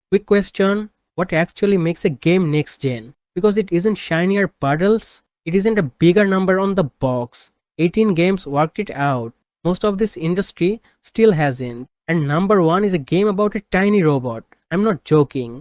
Quick question, what actually makes a game next gen? Because it isn't shinier puddles, it isn't a bigger number on the box. 18 games worked it out. Most of this industry still hasn't. And number one is a game about a tiny robot. I'm not joking.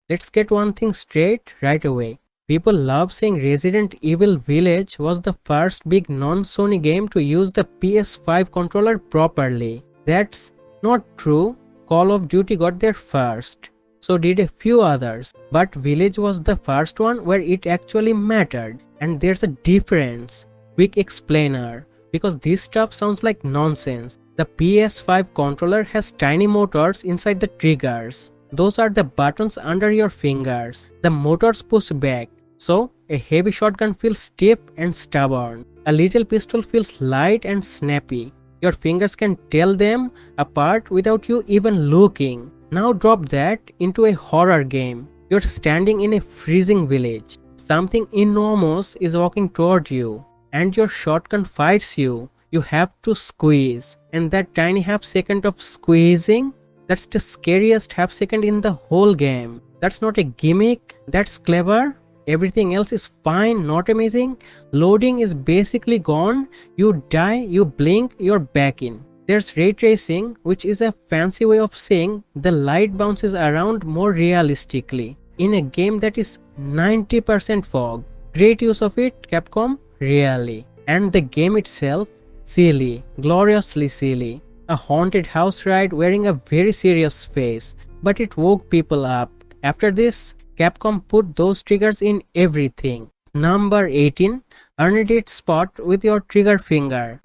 Let's get one thing straight right away. People love saying Resident Evil Village was the first big non-Sony game to use the PS5 controller properly. That's not true. Call of Duty got there first. So did a few others. But Village was the first one where it actually mattered. And there's a difference. Quick explainer. Because this stuff sounds like nonsense. The PS5 controller has tiny motors inside the triggers. Those are the buttons under your fingers. The motors push back. So, a heavy shotgun feels stiff and stubborn. A little pistol feels light and snappy. Your fingers can tell them apart without you even looking. Now drop that into a horror game. You're standing in a freezing village. Something enormous is walking toward you. And your shotgun fights you. You have to squeeze. And that tiny half second of squeezing, that's the scariest half second in the whole game. That's not a gimmick, that's clever. Everything else is fine, not amazing. Loading is basically gone. You die, you blink, you're back in. There's ray tracing, which is a fancy way of saying the light bounces around more realistically. In a game that is 90% fog. Great use of it, Capcom, really. And the game itself, silly, gloriously silly. A haunted house ride wearing a very serious face, but it woke people up. After this, Capcom put those triggers in everything. Number 18, earned its spot with your trigger finger.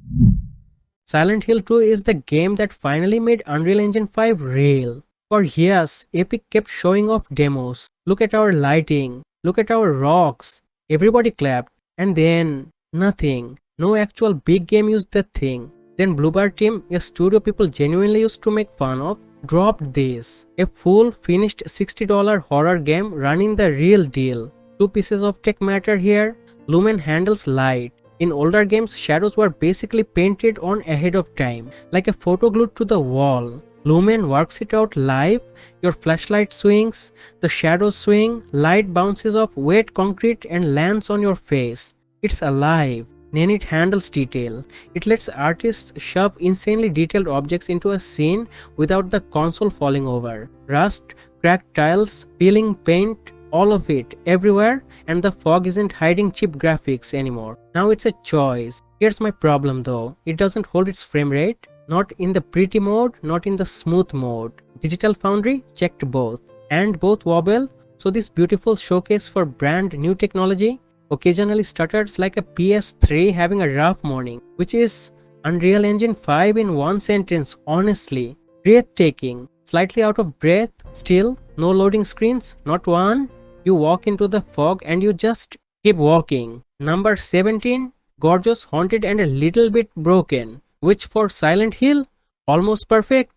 Silent Hill 2 is the game that finally made Unreal Engine 5 real. For years, Epic kept showing off demos. Look at our lighting, look at our rocks. Everybody clapped, and then nothing. No actual big game used the thing. Then Bluebird team, a studio people genuinely used to make fun of, dropped this. A full finished $60 horror game running the real deal. Two pieces of tech matter here. Lumen handles light. In older games, shadows were basically painted on ahead of time, like a photo glued to the wall. Lumen works it out live. Your flashlight swings, the shadows swing, light bounces off wet concrete and lands on your face. It's alive. Nanite handles detail. It lets artists shove insanely detailed objects into a scene without the console falling over. Rust, cracked tiles, peeling paint, all of it, everywhere, and the fog isn't hiding cheap graphics anymore. Now it's a choice. Here's my problem though, it doesn't hold its frame rate. Not in the pretty mode, not in the smooth mode. Digital Foundry checked both. And both wobble, so this beautiful showcase for brand new technology occasionally stutters like a PS3 having a rough morning, which is Unreal Engine 5 in one sentence, honestly. Breathtaking, slightly out of breath, still, no loading screens, not one. You walk into the fog and you just keep walking. Number 17, gorgeous, haunted and a little bit broken, which for Silent Hill, almost perfect.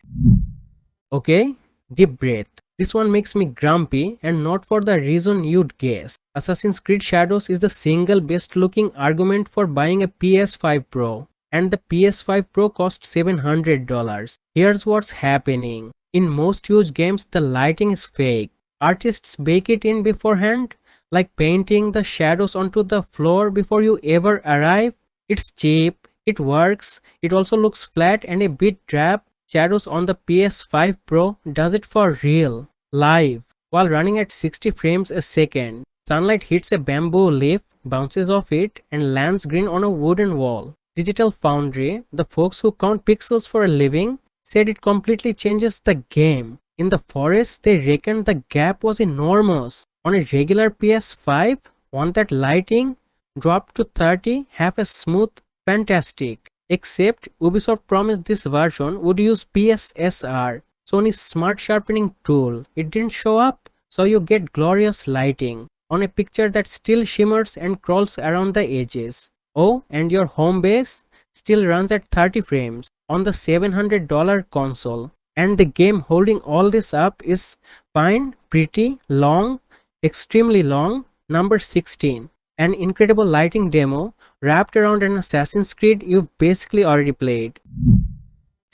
Okay, deep breath. This one makes me grumpy and not for the reason you'd guess. Assassin's Creed Shadows is the single best looking argument for buying a PS5 Pro. And the PS5 Pro cost $700. Here's what's happening. In most huge games, the lighting is fake. Artists bake it in beforehand, like painting the shadows onto the floor before you ever arrive. It's cheap, it works, it also looks flat and a bit drab. Shadows on the PS5 Pro does it for real, live, while running at 60 frames a second. Sunlight hits a bamboo leaf, bounces off it, and lands green on a wooden wall. Digital Foundry, the folks who count pixels for a living, said it completely changes the game. In the forest, they reckoned the gap was enormous. On a regular PS5, want that lighting? Dropped to 30, half as smooth, fantastic. Except Ubisoft promised this version would use PSSR, Sony's smart sharpening tool. It didn't show up, so you get glorious lighting on a picture that still shimmers and crawls around the edges. Oh, and your home base still runs at 30 frames on the $700 console. And the game holding all this up is fine, pretty, long, extremely long. Number 16. An incredible lighting demo wrapped around an Assassin's Creed you've basically already played.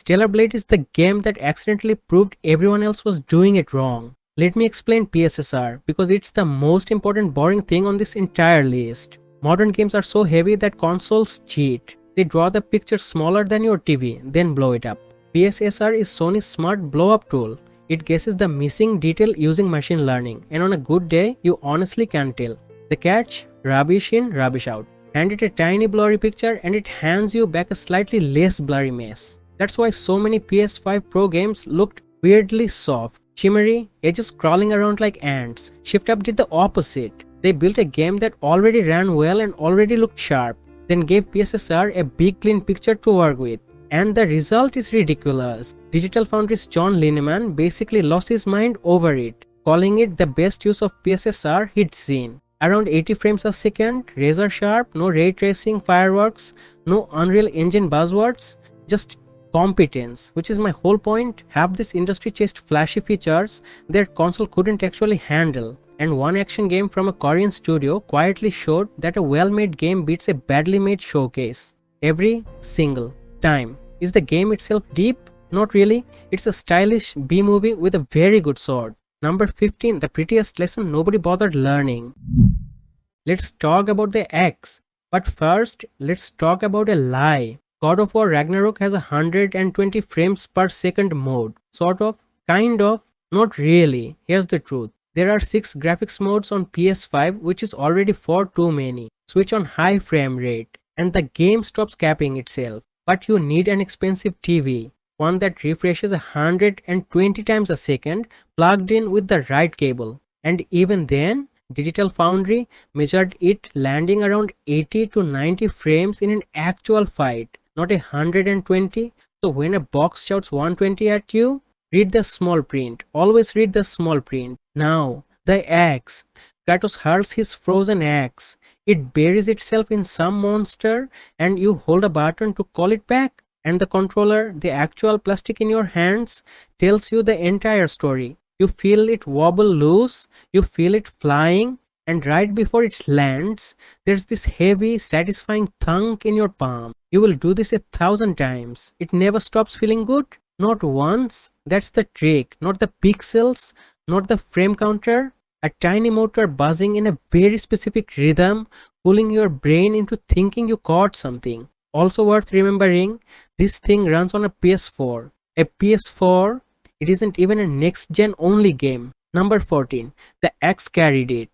Stellar Blade is the game that accidentally proved everyone else was doing it wrong. Let me explain PSSR because it's the most important boring thing on this entire list. Modern games are so heavy that consoles cheat. They draw the picture smaller than your TV, then blow it up. PSSR is Sony's smart blow-up tool. It guesses the missing detail using machine learning, and on a good day, you honestly can't tell. The catch? Rubbish in, rubbish out. Hand it a tiny blurry picture and it hands you back a slightly less blurry mess. That's why so many PS5 Pro games looked weirdly soft, shimmery, edges crawling around like ants. Shift Up did the opposite. They built a game that already ran well and already looked sharp, then gave PSSR a big clean picture to work with. And the result is ridiculous. Digital Foundry's John Lineman basically lost his mind over it, calling it the best use of PSSR he'd seen. Around 80 frames a second, razor sharp, no ray tracing fireworks, no Unreal Engine buzzwords, just competence, which is my whole point. Half this industry chased flashy features their console couldn't actually handle, and one action game from a Korean studio quietly showed that a well-made game beats a badly made showcase. Every single time. Is the game itself deep? Not really. It's a stylish B-movie with a very good sword. Number 15, the prettiest lesson nobody bothered learning. Let's talk about the X. But first, let's talk about a lie. God of War Ragnarok has a 120 frames per second mode. Sort of, kind of, not really. Here's the truth. There are 6 graphics modes on PS5, which is already 4 too many. Switch on high frame rate, and the game stops capping itself. But you need an expensive TV. One that refreshes 120 times a second, plugged in with the right cable. And even then, Digital Foundry measured it landing around 80 to 90 frames in an actual fight, not 120. So when a box shouts 120 at you, read the small print. Always read the small print. Now, the axe. Kratos hurls his frozen axe. It buries itself in some monster and you hold a button to call it back. And the controller, the actual plastic in your hands, tells you the entire story. You feel it wobble loose, you feel it flying, and right before it lands, there's this heavy, satisfying thunk in your palm. You will do this 1,000 times. It never stops feeling good. Not once. That's the trick. Not the pixels, not the frame counter. A tiny motor buzzing in a very specific rhythm, pulling your brain into thinking you caught something. Also worth remembering, this thing runs on a PS4. A PS4, it isn't even a next-gen only game. Number 14, the Axe carried it.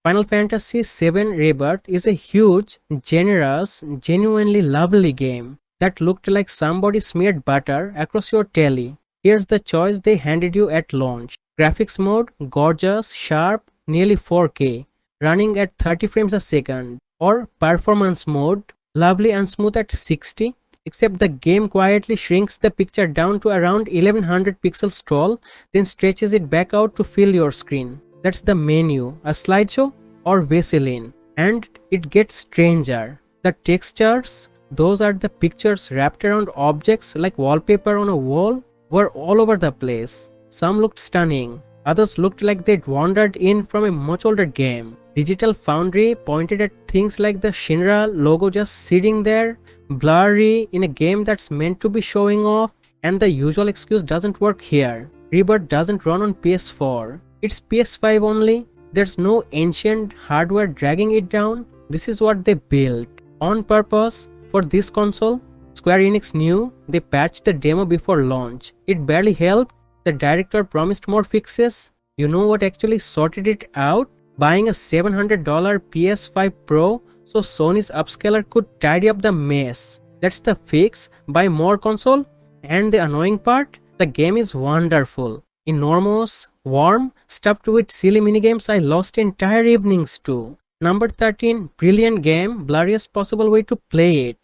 Final Fantasy VII Rebirth is a huge, generous, genuinely lovely game that looked like somebody smeared butter across your telly. Here's the choice they handed you at launch. Graphics mode, gorgeous, sharp, nearly 4K, running at 30 frames a second. Or performance mode, lovely and smooth at 60, except the game quietly shrinks the picture down to around 1100 pixels tall, then stretches it back out to fill your screen. That's the menu, a slideshow or Vaseline. And it gets stranger. The textures, those are the pictures wrapped around objects like wallpaper on a wall, were all over the place. Some looked stunning, others looked like they'd wandered in from a much older game. Digital Foundry pointed at things like the Shinra logo just sitting there, blurry in a game that's meant to be showing off, and the usual excuse doesn't work here. Rebirth doesn't run on PS4. It's PS5 only. There's no ancient hardware dragging it down. This is what they built on purpose for this console. Square Enix knew. They patched the demo before launch. It barely helped. The director promised more fixes. You know what actually sorted it out? Buying a $700 PS5 Pro so Sony's upscaler could tidy up the mess. That's the fix. Buy more console. And the annoying part? The game is wonderful. Enormous, warm, stuffed with silly minigames I lost entire evenings to. Number 13, brilliant game, blurriest possible way to play it.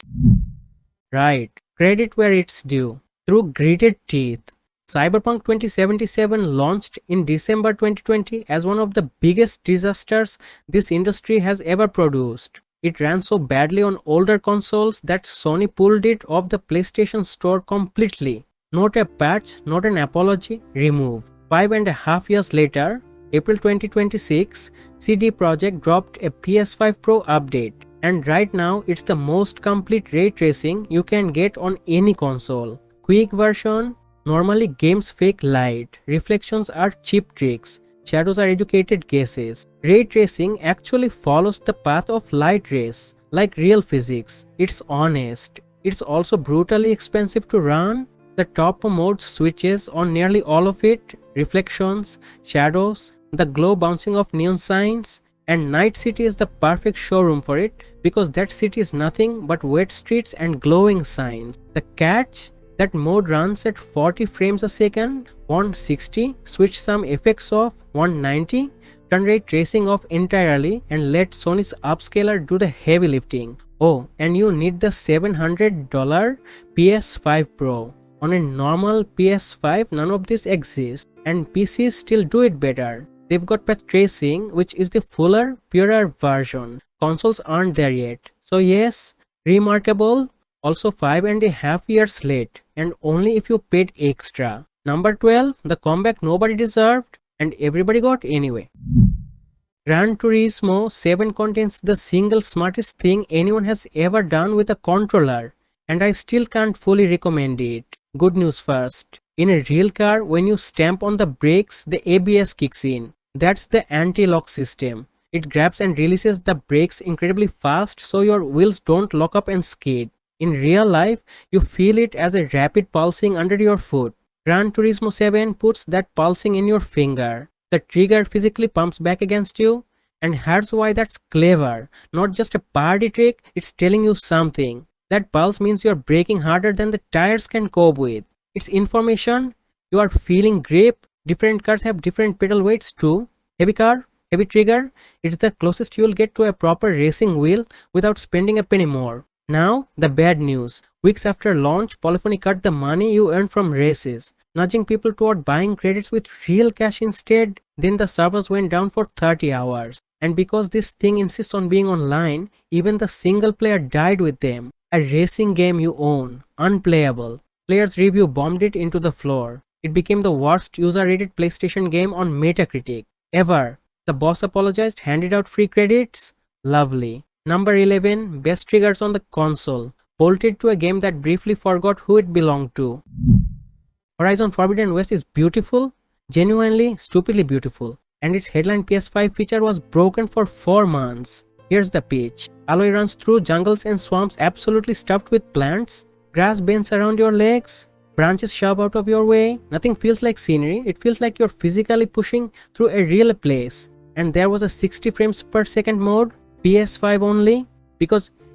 Right, credit where it's due. Through gritted teeth. Cyberpunk 2077 launched in December 2020 as one of the biggest disasters this industry has ever produced. It ran so badly on older consoles that Sony pulled it off the PlayStation Store completely. Not a patch, not an apology, removed. 5.5 years later, April 2026, CD Projekt dropped a PS5 Pro update. And right now, it's the most complete ray tracing you can get on any console. Quick version: normally games fake light, reflections are cheap tricks, shadows are educated guesses. Ray tracing actually follows the path of light rays, like real physics. It's honest. It's also brutally expensive to run. The top mode switches on nearly all of it: reflections, shadows, the glow bouncing off neon signs. And Night City is the perfect showroom for it because that city is nothing but wet streets and glowing signs. The catch: that mode runs at 40 frames a second, 160, switch some effects off, 190, turn ray tracing off entirely, and let Sony's upscaler do the heavy lifting. Oh, and you need the $700 PS5 Pro. On a normal PS5, none of this exists, and PCs still do it better. They've got path tracing, which is the fuller, purer version. Consoles aren't there yet. So yes, remarkable. Also 5.5 years late, and only if you paid extra. Number 12, the comeback nobody deserved and everybody got anyway. Gran Turismo 7 contains the single smartest thing anyone has ever done with a controller, and I still can't fully recommend it. Good news first. In a real car, when you stamp on the brakes, the ABS kicks in. That's the anti-lock system. It grabs and releases the brakes incredibly fast so your wheels don't lock up and skid. In real life, you feel it as a rapid pulsing under your foot. Gran Turismo 7 puts that pulsing in your finger. The trigger physically pumps back against you. And here's why that's clever. Not just a party trick, it's telling you something. That pulse means you're braking harder than the tires can cope with. It's information. You are feeling grip. Different cars have different pedal weights too. Heavy car, heavy trigger. It's the closest you'll get to a proper racing wheel without spending a penny more. Now, the bad news. Weeks after launch, Polyphony cut the money you earn from races, nudging people toward buying credits with real cash instead. Then the servers went down for 30 hours. And because this thing insists on being online, even the single player died with them. A racing game you own, unplayable. Players' review bombed it into the floor. It became the worst user-rated PlayStation game on Metacritic ever. The boss apologized, handed out free credits. Lovely. Number 11, best triggers on the console. Bolted to a game that briefly forgot who it belonged to. Horizon Forbidden West is beautiful, genuinely, stupidly beautiful. And its headline PS5 feature was broken for 4 months. Here's the pitch. Aloy runs through jungles and swamps absolutely stuffed with plants. Grass bends around your legs. Branches shove out of your way. Nothing feels like scenery. It feels like you're physically pushing through a real place. And there was a 60 frames per second mode, PS5 only.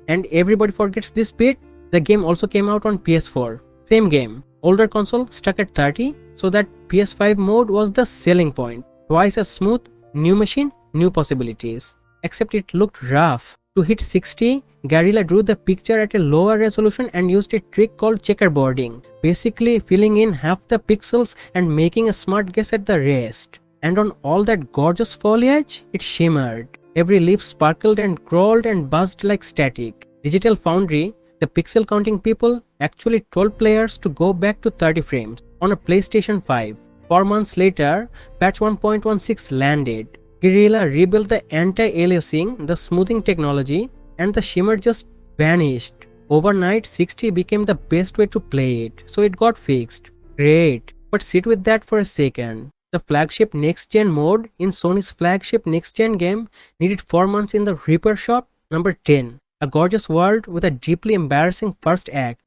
And everybody forgets this bit, the game also came out on PS4. Same game. Older console stuck at 30, so that PS5 mode was the selling point. Twice as smooth, new machine, new possibilities. Except it looked rough. To hit 60, Guerrilla drew the picture at a lower resolution and used a trick called checkerboarding, basically filling in half the pixels and making a smart guess at the rest. And on all that gorgeous foliage, it shimmered. Every leaf sparkled and crawled and buzzed like static. Digital Foundry, the pixel counting people, actually told players to go back to 30 frames on a PlayStation 5. 4 months later, patch 1.16 landed. Guerrilla rebuilt the anti-aliasing, the smoothing technology, and the shimmer just vanished. Overnight, 60 became the best way to play it, so it got fixed. Great, but sit with that for a second. The flagship next-gen mode in Sony's flagship next-gen game needed 4 months in the Reaper shop. Number 10. A gorgeous world with a deeply embarrassing first act.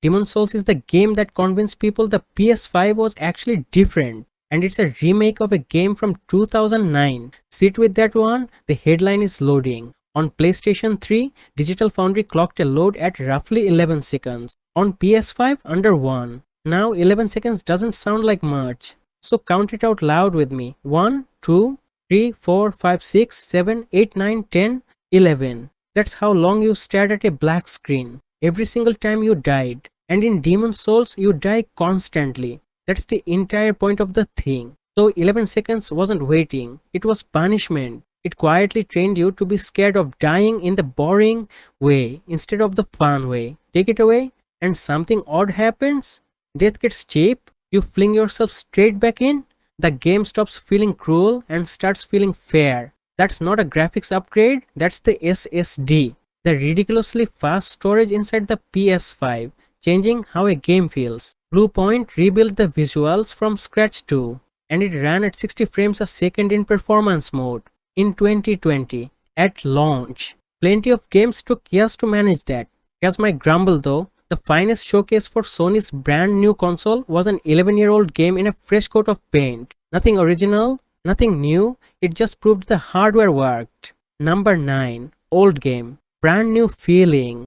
Demon's Souls is the game that convinced people the PS5 was actually different. And it's a remake of a game from 2009. Sit with that one, the headline is loading. On PlayStation 3, Digital Foundry clocked a load at roughly 11 seconds. On PS5, under 1. Now 11 seconds doesn't sound like much. So count it out loud with me. 1, 2, 3, 4, 5, 6, 7, 8, 9, 10, 11. That's how long you stared at a black screen. Every single time you died. And in Demon's Souls, you die constantly. That's the entire point of the thing. So 11 seconds wasn't waiting. It was punishment. It quietly trained you to be scared of dying in the boring way instead of the fun way. Take it away and something odd happens. Death gets cheap. You fling yourself straight back in. The game stops feeling cruel and starts feeling fair. That's not a graphics upgrade, that's the SSD. The ridiculously fast storage inside the PS5, changing how a game feels. Bluepoint rebuilt the visuals from scratch too, and it ran at 60 frames a second in performance mode. In 2020, at launch, plenty of games took years to manage that. Here's my grumble though, the finest showcase for Sony's brand new console was an 11-year-old game in a fresh coat of paint. Nothing original, nothing new, it just proved the hardware worked. Number 9. Old game. Brand new feeling.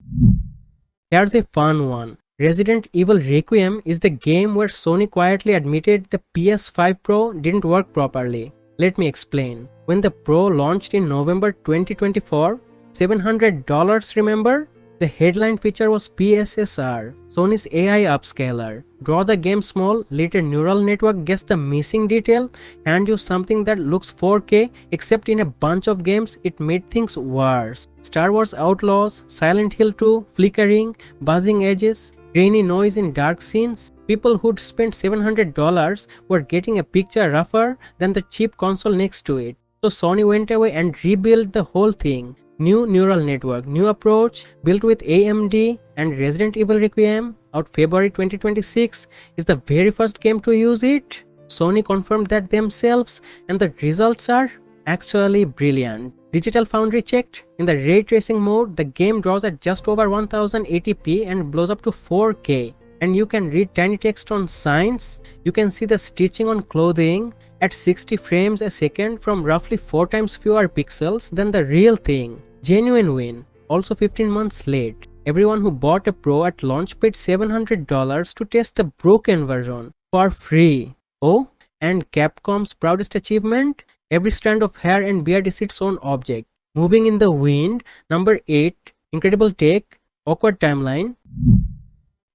Here's a fun one. Resident Evil Requiem is the game where Sony quietly admitted the PS5 Pro didn't work properly. Let me explain. When the Pro launched in November 2024, $700, remember? The headline feature was PSSR, Sony's AI upscaler. Draw the game small, let a neural network guess the missing detail, hand you something that looks 4K, except in a bunch of games it made things worse. Star Wars Outlaws, Silent Hill 2, flickering, buzzing edges, grainy noise in dark scenes. People who'd spent $700 were getting a picture rougher than the cheap console next to it. So Sony went away and rebuilt the whole thing. New neural network, new approach, built with AMD, and Resident Evil Requiem, out February 2026, is the very first game to use it. Sony confirmed that themselves, and the results are actually brilliant. Digital Foundry checked. In the ray tracing mode, the game draws at just over 1080p and blows up to 4K. And you can read tiny text on signs. You can see the stitching on clothing at 60 frames a second from roughly 4 times fewer pixels than the real thing. Genuine win. Also 15 months late. Everyone who bought a Pro at launch paid $700 to test the broken version for free. Oh, and Capcom's proudest achievement? Every strand of hair and beard is its own object. Moving in the wind. Number 8. Incredible take. Awkward timeline.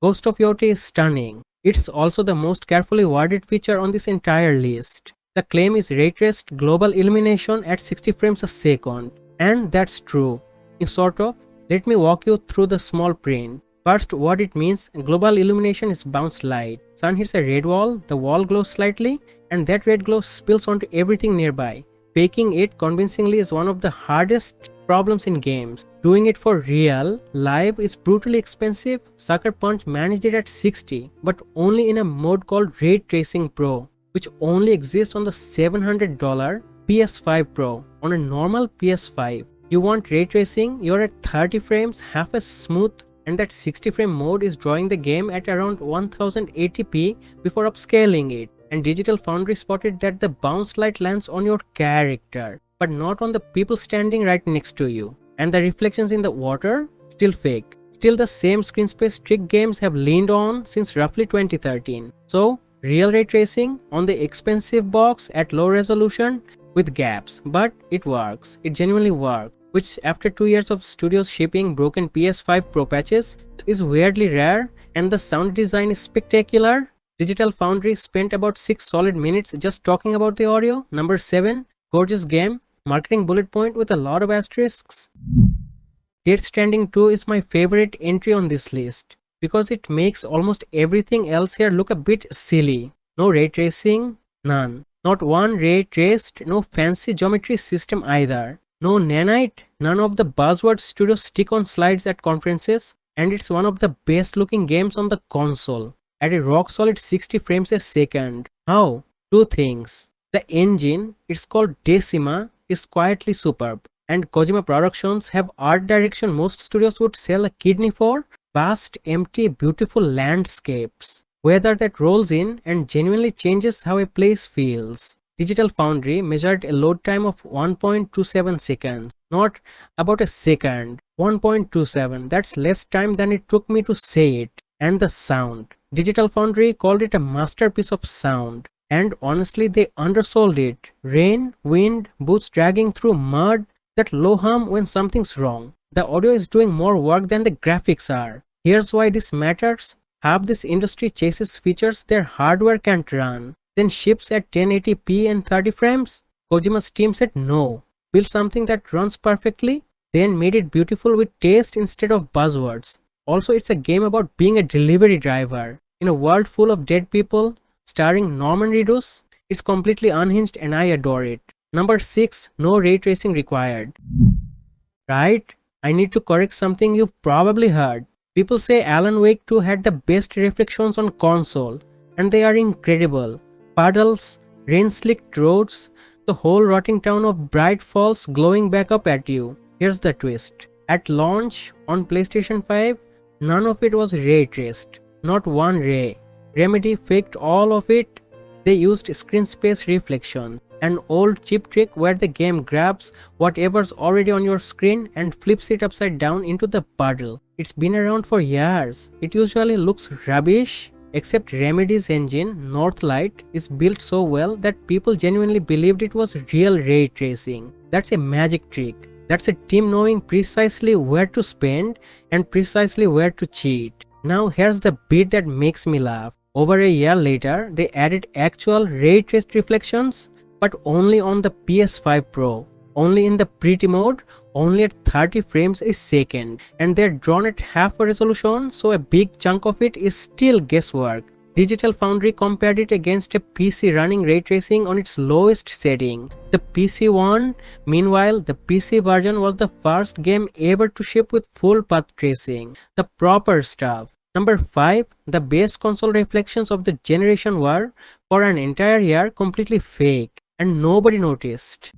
Ghost of Yoti is stunning. It's also the most carefully worded feature on this entire list. The claim is ray-traced global illumination at 60 frames a second. And that's true. Sort of. Let me walk you through the small print. First, what it means, global illumination is bounced light. Sun hits a red wall, the wall glows slightly, and that red glow spills onto everything nearby. Faking it convincingly is one of the hardest problems in games. Doing it for real, live, is brutally expensive. Sucker Punch managed it at 60, but only in a mode called Ray Tracing Pro, which only exists on the $700 PS5 Pro. On a normal PS5, you want ray tracing, you're at 30 frames, half as smooth, and that 60 frame mode is drawing the game at around 1080p before upscaling it. And Digital Foundry spotted that the bounce light lands on your character, but not on the people standing right next to you. And the reflections in the water, still fake. Still the same screen space trick games have leaned on since roughly 2013. So, real ray tracing on the expensive box at low resolution with gaps, but it works. It genuinely works, which after 2 years of studios shipping broken PS5 Pro patches is weirdly rare, and the sound design is spectacular. Digital Foundry spent about 6 solid minutes just talking about the audio. Number 7. Gorgeous game. Marketing bullet point with a lot of asterisks. Death Stranding 2 is my favorite entry on this list because it makes almost everything else here look a bit silly. No ray tracing, none. Not one ray traced, no fancy geometry system either. No nanite, none of the buzzwords studios stick on slides at conferences, and it's one of the best looking games on the console. At a rock solid 60 frames a second. How? 2 things. The engine, it's called Decima, is quietly superb, and Kojima Productions have art direction most studios would sell a kidney for. Vast, empty, beautiful landscapes. Weather that rolls in and genuinely changes how a place feels. Digital Foundry measured a load time of 1.27 seconds, not about a second. 1.27, that's less time than it took me to say it. And the sound. Digital Foundry called it a masterpiece of sound. And honestly, they undersold it. Rain, wind, boots dragging through mud, that low hum when something's wrong. The audio is doing more work than the graphics are. Here's why this matters. Half this industry chases features their hardware can't run, then ships at 1080p and 30 frames. Kojima's team said no. Build something that runs perfectly, then made it beautiful with taste instead of buzzwords. Also, it's a game about being a delivery driver. In a world full of dead people, starring Norman Reedus, it's completely unhinged and I adore it. Number 6. No ray tracing required. Right? I need to correct something you've probably heard. People say Alan Wake 2 had the best reflections on console, and they are incredible. Puddles, rain-slicked roads, the whole rotting town of Bright Falls glowing back up at you. Here's the twist. At launch on PlayStation 5, none of it was ray traced. Not one ray. Remedy faked all of it. They used screen space reflections, an old cheap trick where the game grabs whatever's already on your screen and flips it upside down into the puddle. It's been around for years. It usually looks rubbish, except Remedy's engine, Northlight, is built so well that people genuinely believed it was real ray tracing. That's a magic trick. That's a team knowing precisely where to spend and precisely where to cheat. Now here's the bit that makes me laugh. Over a year later, they added actual ray traced reflections, but only on the PS5 Pro, only in the pretty mode, only at 30 frames a second, and they're drawn at half a resolution, so a big chunk of it is still guesswork. Digital Foundry compared it against a PC running ray tracing on its lowest setting. The PC won. Meanwhile, the PC version was the first game ever to ship with full path tracing, the proper stuff. Number 5. The best console reflections of the generation were, for an entire year, completely fake, and nobody noticed.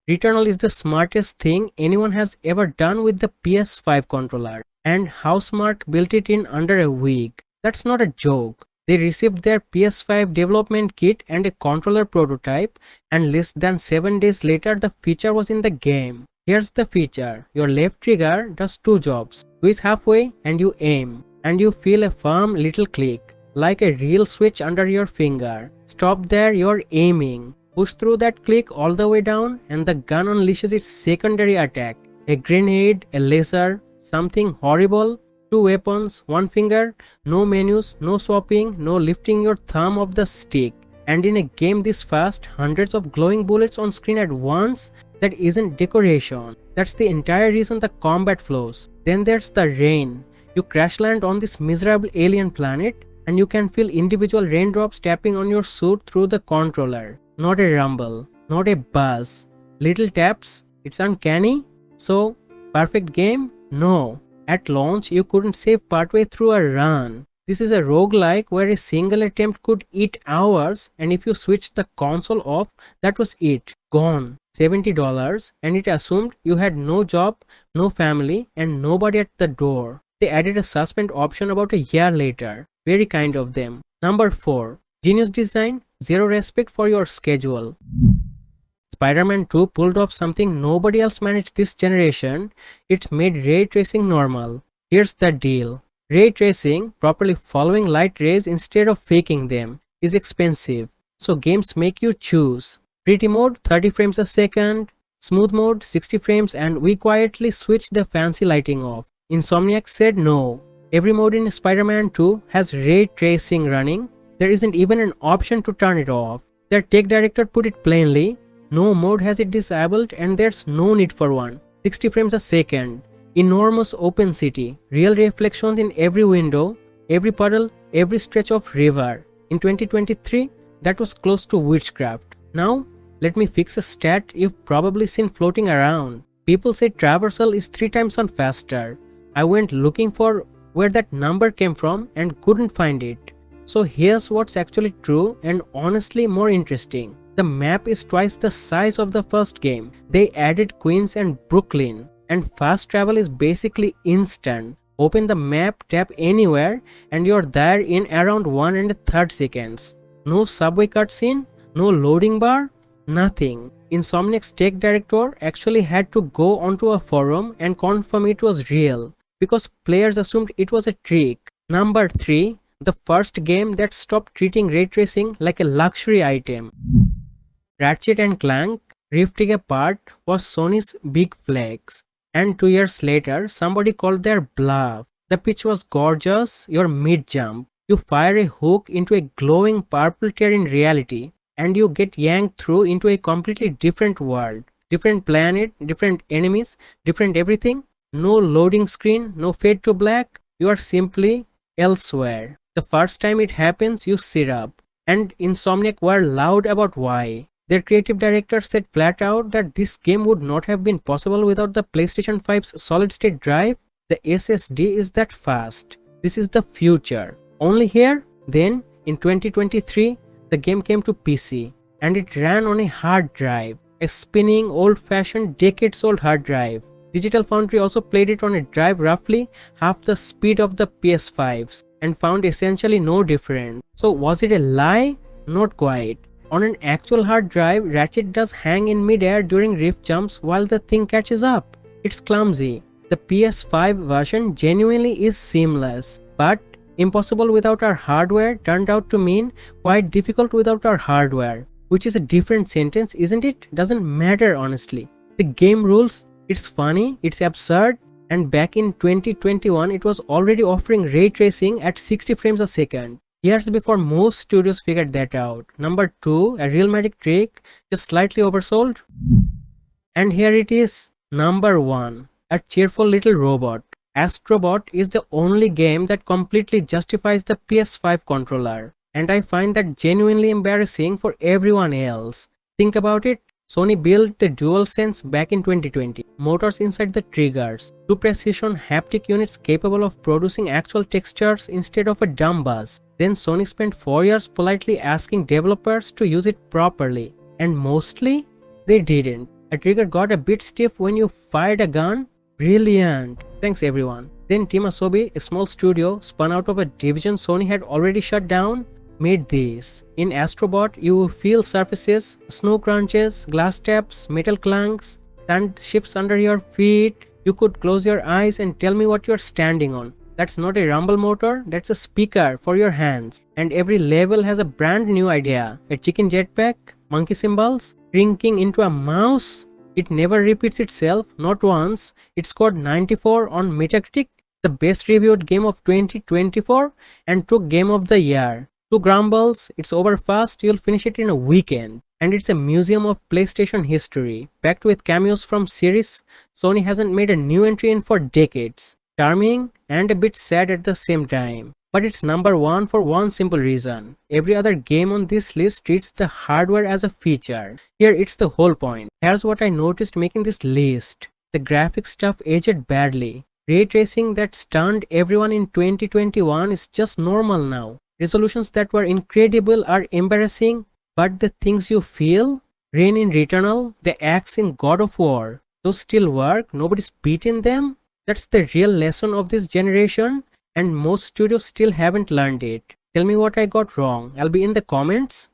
Returnal is the smartest thing anyone has ever done with the PS5 controller, and Housemarque built it in under a week. That's not a joke. They received their PS5 development kit and a controller prototype, and less than 7 days later the feature was in the game. Here's the feature. Your left trigger does two jobs. Twist halfway and you aim, and you feel a firm little click, like a real switch under your finger. Stop there, you're aiming. Push through that click all the way down and the gun unleashes its secondary attack. A grenade, a laser, something horrible. Two weapons, one finger, no menus, no swapping, no lifting your thumb off the stick. And in a game this fast, hundreds of glowing bullets on screen at once? That isn't decoration. That's the entire reason the combat flows. Then there's the rain. You crash land on this miserable alien planet and you can feel individual raindrops tapping on your suit through the controller. Not a rumble, not a buzz. Little taps, it's uncanny. So, perfect game? No. At launch, you couldn't save partway through a run. This is a roguelike where a single attempt could eat hours, and if you switched the console off, that was it. Gone. $70, and it assumed you had no job, no family, and nobody at the door. They added a suspend option about a year later. Very kind of them. Number 4. Genius design, zero respect for your schedule. Spider-Man 2 pulled off something nobody else managed this generation. It made ray tracing normal. Here's the deal. Ray tracing, properly following light rays instead of faking them, is expensive. So games make you choose. Pretty mode 30 frames a second, smooth mode 60 frames, and we quietly switched the fancy lighting off. Insomniac said no. Every mode in Spider-Man 2 has ray tracing running. There isn't even an option to turn it off. Their tech director put it plainly. No mode has it disabled and there's no need for one. 60 frames a second. Enormous open city. Real reflections in every window, every puddle, every stretch of river. In 2023, that was close to witchcraft. Now, let me fix a stat you've probably seen floating around. People say traversal is 3 times on faster. I went looking for where that number came from and couldn't find it. So here's what's actually true and honestly more interesting. The map is twice the size of the first game. They added Queens and Brooklyn, and fast travel is basically instant. Open the map, tap anywhere, and you're there in around 1 1/3 seconds. No subway cutscene, no loading bar, nothing. Insomniac's tech director actually had to go onto a forum and confirm it was real, because players assumed it was a trick. Number 3. The first game that stopped treating ray tracing like a luxury item. Ratchet and Clank Rifting Apart was Sony's big flex, and 2 years later somebody called their bluff. The pitch was gorgeous, your mid-jump. You fire a hook into a glowing purple tear in reality, and you get yanked through into a completely different world. Different planet, different enemies, different everything. No loading screen, no fade to black. You are simply elsewhere. The first time it happens, you sit up. And Insomniac were loud about why. Their creative director said flat out that this game would not have been possible without the PlayStation 5's solid-state drive. The SSD is that fast. This is the future. Only here? Then, in 2023, the game came to PC, and it ran on a hard drive, a spinning, old-fashioned, decades-old hard drive. Digital Foundry also played it on a drive roughly half the speed of the PS5's and found essentially no difference. So was it a lie? Not quite. On an actual hard drive, Ratchet does hang in midair during rift jumps while the thing catches up. It's clumsy. The PS5 version genuinely is seamless, but impossible without our hardware turned out to mean quite difficult without our hardware, which is a different sentence, isn't it? Doesn't matter honestly. The game rules, it's funny, it's absurd, and back in 2021 it was already offering ray tracing at 60 frames a second. Years before most studios figured that out. Number 2, a real magic trick, just slightly oversold. And here it is, number 1, a cheerful little robot. Astrobot is the only game that completely justifies the PS5 controller, and I find that genuinely embarrassing for everyone else. Think about it. Sony built the DualSense back in 2020, motors inside the triggers, 2 precision haptic units capable of producing actual textures instead of a dumb buzz. Then Sony spent 4 years politely asking developers to use it properly, and mostly, they didn't. A trigger got a bit stiff when you fired a gun. Brilliant! Thanks everyone. Then Team Asobi, a small studio spun out of a division Sony had already shut down, made this. In Astrobot, you feel surfaces, snow crunches, glass taps, metal clunks, sand shifts under your feet. You could close your eyes and tell me what you're standing on. That's not a rumble motor, that's a speaker for your hands. And every level has a brand new idea. A chicken jetpack, monkey symbols, shrinking into a mouse. It never repeats itself, not once. It scored 94 on Metacritic, the best reviewed game of 2024, and took Game of the Year. 2 grumbles, it's over fast, you'll finish it in a weekend. And it's a museum of PlayStation history, packed with cameos from series Sony hasn't made a new entry in for decades. Charming and a bit sad at the same time. But it's number 1 for one simple reason. Every other game on this list treats the hardware as a feature. Here it's the whole point. Here's what I noticed making this list. The graphics stuff aged badly. Ray tracing that stunned everyone in 2021 is just normal now. Resolutions that were incredible are embarrassing, but the things you feel, Rain in Returnal, the axe in God of War, those still work, nobody's beaten them. That's the real lesson of this generation, and most studios still haven't learned it. Tell me what I got wrong. I'll be in the comments.